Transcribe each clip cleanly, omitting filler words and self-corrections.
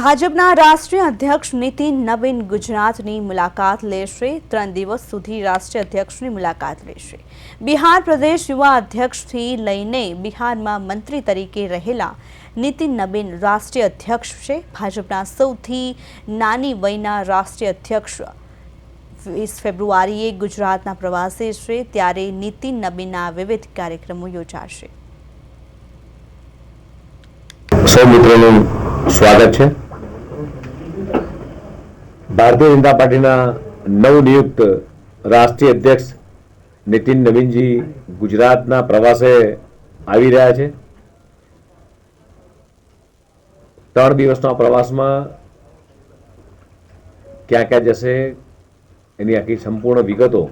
ભાજપના રાષ્ટ્રીય અધ્યક્ષ નીતિન નવીન ગુજરાતની મુલાકાત લેશે। 3 દિવસ સુધી રાષ્ટ્રીય અધ્યક્ષની મુલાકાત લેશે। બિહાર પ્રદેશ યુવા અધ્યક્ષથી લઈને બિહારમાં મંત્રી તરીકે રહેલા નીતિન નવીન રાષ્ટ્રીય અધ્યક્ષ છે। ભાજપના સૌથી નાની વયના રાષ્ટ્રીય અધ્યક્ષ 20 ફેબ્રુઆરીએ ગુજરાતના પ્રવાસે છે, ત્યારે નીતિન નવીનના વિવિધ કાર્યક્રમો યોજાશે। સૌ મિત્રોનું સ્વાગત છે। ભારતીય જનતા પાર્ટીના નવનિયુક્ત રાષ્ટ્રીય અધ્યક્ષ નીતિન નવીનજી ગુજરાતના પ્રવાસે આવી રહ્યા છે। 3 દિવસના પ્રવાસમાં ક્યાં ક્યાં જશે એની આખી સંપૂર્ણ વિગતો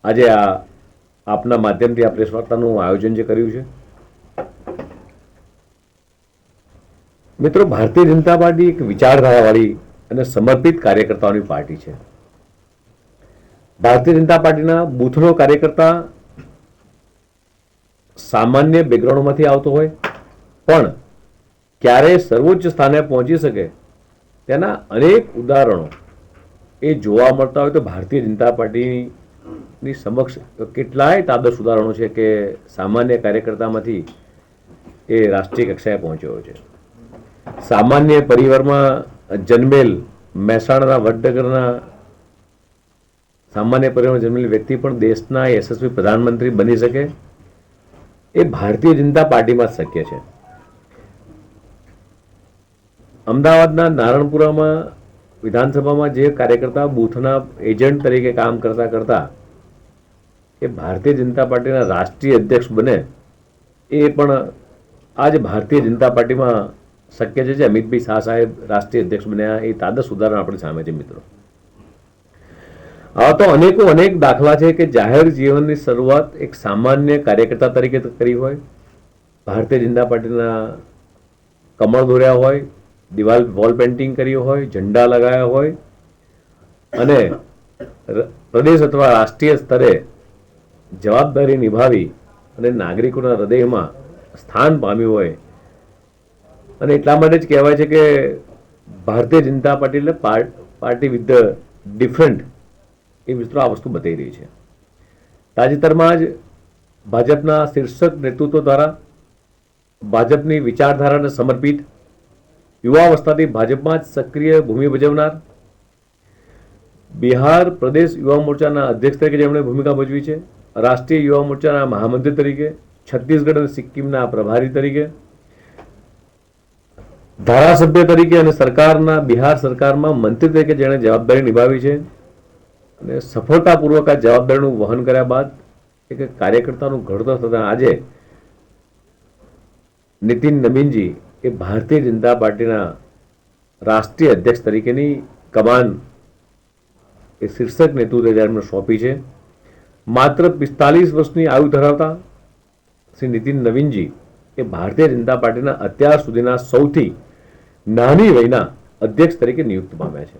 આજે આપના માધ્યમથી આ પ્રેસ વાર્તાનું આયોજન જે કર્યું છે। મિત્રો, ભારતીય જનતા પાર્ટી એક વિચારધારાવાળી અને સમર્પિત કાર્યકર્તાઓની પાર્ટી છે। ભારતીય જનતા પાર્ટીના બૂથનો કાર્યકર્તા સામાન્ય બેકગ્રાઉન્ડમાંથી આવતો હોય પણ ક્યારે સર્વોચ્ચ સ્થાને પહોંચી શકે તેના અનેક ઉદાહરણો એ જોવા મળતા હોય તો ભારતીય જનતા પાર્ટીની સમક્ષ કેટલાય તાદર્શ ઉદાહરણો છે કે સામાન્ય કાર્યકર્તામાંથી એ રાષ્ટ્રીય કક્ષાએ પહોંચ્યો છે। સામાન્ય પરિવારમાં જન્મેલ મહેસાણાના વડનગરના સામાન્ય પરિવારમાં જન્મેલ વ્યક્તિ પણ દેશના યશસ્વી પ્રધાનમંત્રી બની શકે એ ભારતીય જનતા પાર્ટીમાં જ શક્ય છે। અમદાવાદના નારણપુરામાં વિધાનસભામાં જે કાર્યકર્તા બૂથના એજન્ટ તરીકે કામ કરતા કરતા એ ભારતીય જનતા પાર્ટીના રાષ્ટ્રીય અધ્યક્ષ બને એ પણ આજ ભારતીય જનતા પાર્ટીમાં શક્ય છે। જે અમિતભાઈ શાહ સાહેબ રાષ્ટ્રીય અધ્યક્ષ બન્યા એ તાદર્શ ઉદાહરણ આપણી સામે છે। મિત્રો, આવા તો અનેક દાખલા છે કે જાહેર જીવનની શરૂઆત એક સામાન્ય કાર્યકર્તા તરીકે કરી હોય, ભારતીય જનતા પાર્ટીના કમળ દોર્યા હોય, દિવાલ વોલ પેઇન્ટિંગ કરી હોય, ઝંડા લગાવ્યા હોય અને પ્રદેશ અથવા રાષ્ટ્રીય સ્તરે જવાબદારી નિભાવી અને નાગરિકોના હૃદયમાં સ્થાન પામ્યું હોય। અને એટલા માટે જ કહેવાય છે કે ભારતીય જનતા પાર્ટી એટલે પાર્ટી વિથ ધ ડિફરન્ટ એ મિત્રો આ વસ્તુ બતાવી રહી છે। તાજેતરમાં જ ભાજપના શીર્ષક નેતૃત્વ દ્વારા ભાજપની વિચારધારાને સમર્પિત યુવાવસ્થાથી ભાજપમાં જ સક્રિય ભૂમિ ભજવનાર બિહાર પ્રદેશ યુવા મોરચાના અધ્યક્ષ તરીકે જેમણે ભૂમિકા ભજવી છે, રાષ્ટ્રીય યુવા મોરચાના મહામંત્રી તરીકે, છત્તીસગઢ અને સિક્કિમના પ્રભારી તરીકે, ધારાસભ્ય તરીકે અને સરકારના બિહાર સરકારમાં મંત્રી તરીકે જેણે જવાબદારી નિભાવી છે અને સફળતાપૂર્વક આ જવાબદારીનું વહન કર્યા બાદ એક કાર્યકર્તાનું ઘડતર થતા આજે નીતિન નવીનજી એ ભારતીય જનતા પાર્ટીના રાષ્ટ્રીય અધ્યક્ષ તરીકેની કમાન એ શીર્ષક નેતૃત્વ એમને સોંપી છે। માત્ર 45 વર્ષની આયુ ધરાવતા શ્રી નીતિન નવીનજી એ ભારતીય જનતા પાર્ટીના અત્યાર સુધીના સૌથી નાની વયના અધ્યક્ષ તરીકે નિયુક્ત પામ્યા છે।